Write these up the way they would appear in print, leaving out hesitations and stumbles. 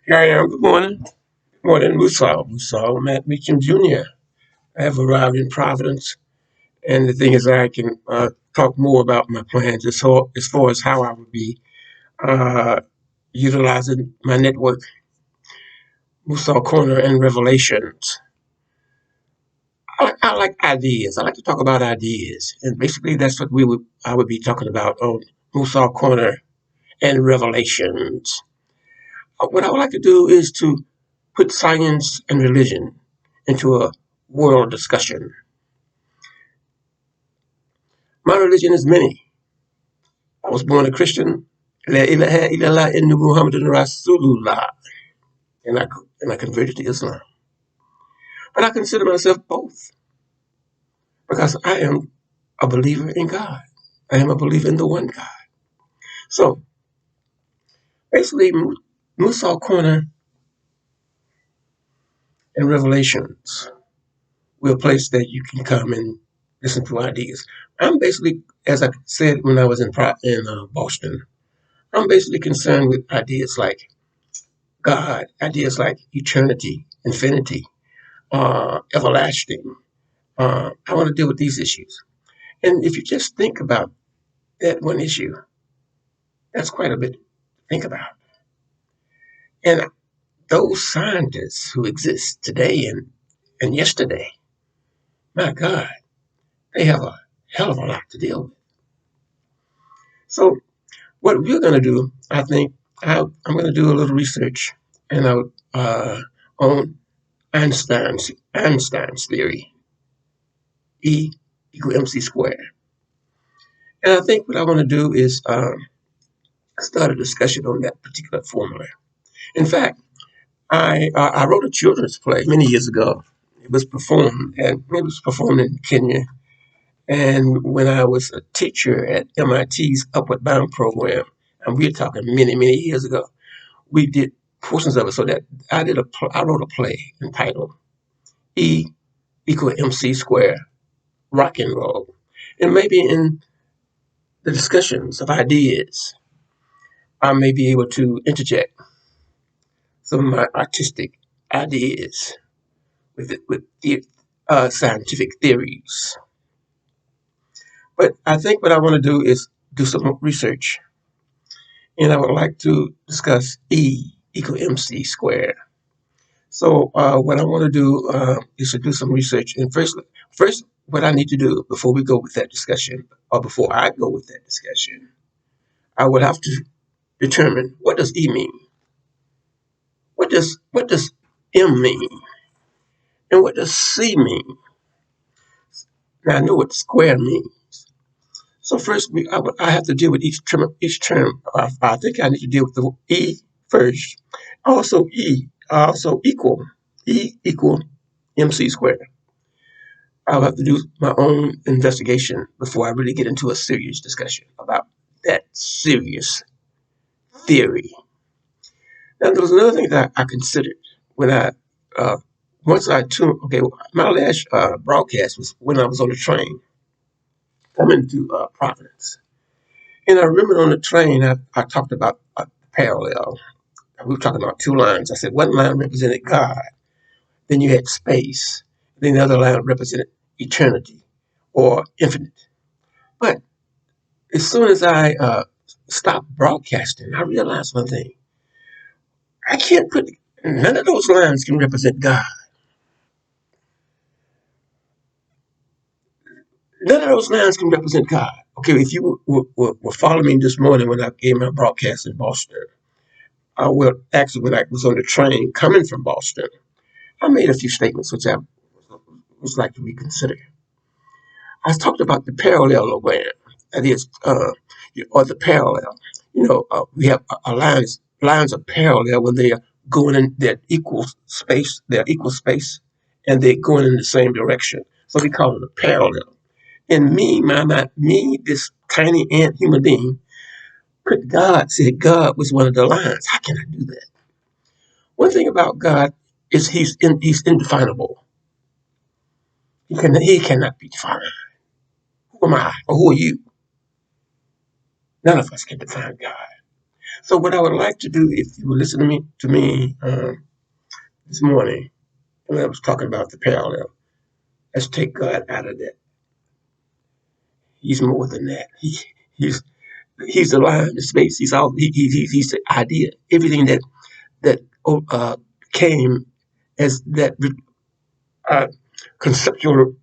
Here I am. Good morning. Good morning, Musa, Matt Meacham Jr. I have arrived in Providence, and the thing is, I can talk more about my plans as far as how I would be uh, utilizing my network, Musa Corner and Revelations. I like ideas. I like to talk about ideas, and basically, that's what I would be talking about on Musa Corner and Revelations. What I would like to do is to put science and religion into a world discussion. My religion is many. I was born a Christian. La ilaha illallah inna Muhammadun Rasulullah. And I, and I converted to Islam. But I consider myself both because I am a believer in God. I am a believer in the one God. So basically, Musa Corner and Revelations will a place that you can come and listen to ideas. I'm basically, as I said when I was in Boston, I'm basically concerned with ideas like God, ideas like eternity, infinity, everlasting. I want to deal with these issues. And if you just think about that one issue, that's quite a bit to think about. And those scientists who exist today and yesterday, my God, they have a hell of a lot to deal with. So what we're going to do, I think, I'm going to do a little research and on Einstein's theory, E equal mc squared. And I think what I want to do is start a discussion on that particular formula. In fact, I wrote a children's play many years ago. It was performed in Kenya. And when I was a teacher at MIT's Upward Bound program, and we're talking many years ago, we did portions of it. So that I wrote a play entitled E equal MC square rock and roll. And maybe in the discussions of ideas, I may be able to interject some of my artistic ideas with the scientific theories. But I think what I want to do is do some research, and I would like to discuss E equal MC squared. So what I want to do is to do some research. And first, what I need to do before we go with that discussion, or before I go with that discussion, I would have to determine what does E mean, what does M mean, and what does C mean. Now I know what square means. So first, I have to deal with each term. Each term, I think I need to deal with the E first. Also E equal MC squared. I'll have to do my own investigation before I really get into a serious discussion about that serious theory. Now, there was another thing that I considered when uh, once I tuned. Okay, my last broadcast was when I was on the train coming to Providence. And I remember on the train, I talked about parallel. We were talking about two lines. I said one line represented God, then you had space, then the other line represented eternity or infinite. But as soon as I stopped broadcasting, I realized one thing. I can't put, none of those lines can represent God. None of those lines can represent God. Okay, if you were following me this morning when I gave my broadcast in Boston, actually, when I was on the train coming from Boston, I made a few statements which I would like to reconsider. I talked about the parallelogram, that is, or the parallel. We have lines of parallel when they are going in their equal space, and they're going in the same direction. So we call it a parallel. And me, this tiny ant human being, said God was one of the lines. How can I do that? One thing about God is he's indefinable. He cannot be defined. Who am I or who are you? None of us can define God. So what I would like to do, if you would listen to me this morning when I was talking about the parallel, let's take God out of that. He's more than that. He's he's the line, the space. He's the idea. Everything that came as that uh, conceptual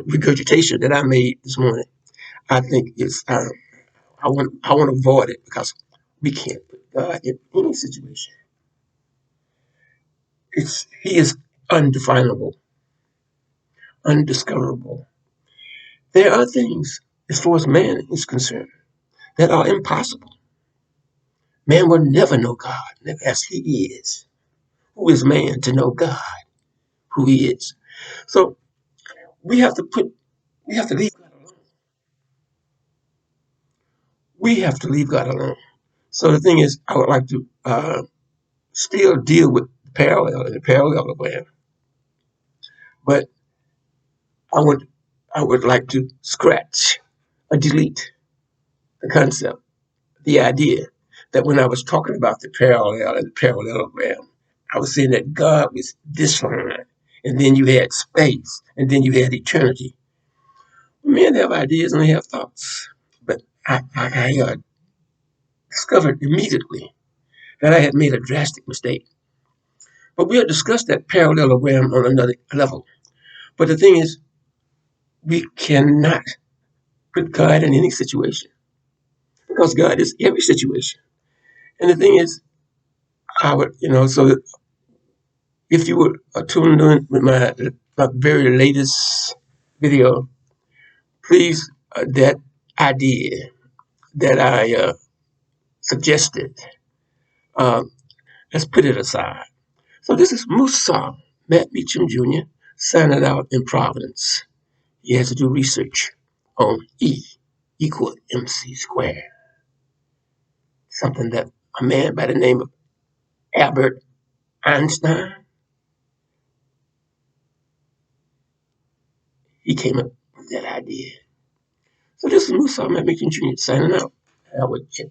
regurgitation that I made this morning. I think it's I want to avoid it because we can't put God in any situation. He is undefinable, undiscoverable. There are things, as far as man is concerned, that are impossible. Man will never know God as He is. Who is man to know God, who He is? So we have to put, we have to leave God alone. We have to leave God alone. So the thing is, I would like to still deal with the parallel and the parallelogram, but I would I would like to scratch or delete the concept, the idea that when I was talking about the parallel and the parallelogram, I was saying that God was this line, and then you had space, and then you had eternity. Men have ideas and they have thoughts, but I discovered immediately that I had made a drastic mistake. But we'll discuss that parallelogram on another level. But the thing is, we cannot put God in any situation because God is every situation. And the thing is, I would, so if you were tuned in with my very latest video, please, that idea that I suggested, uh, let's put it aside. So this is Musa, Matt Beecham Jr., signing out in Providence. He has to do research on E equal MC squared, something that a man by the name of Albert Einstein, he came up with that idea. So this is Musa, Matt Beecham Jr. signing out. I would check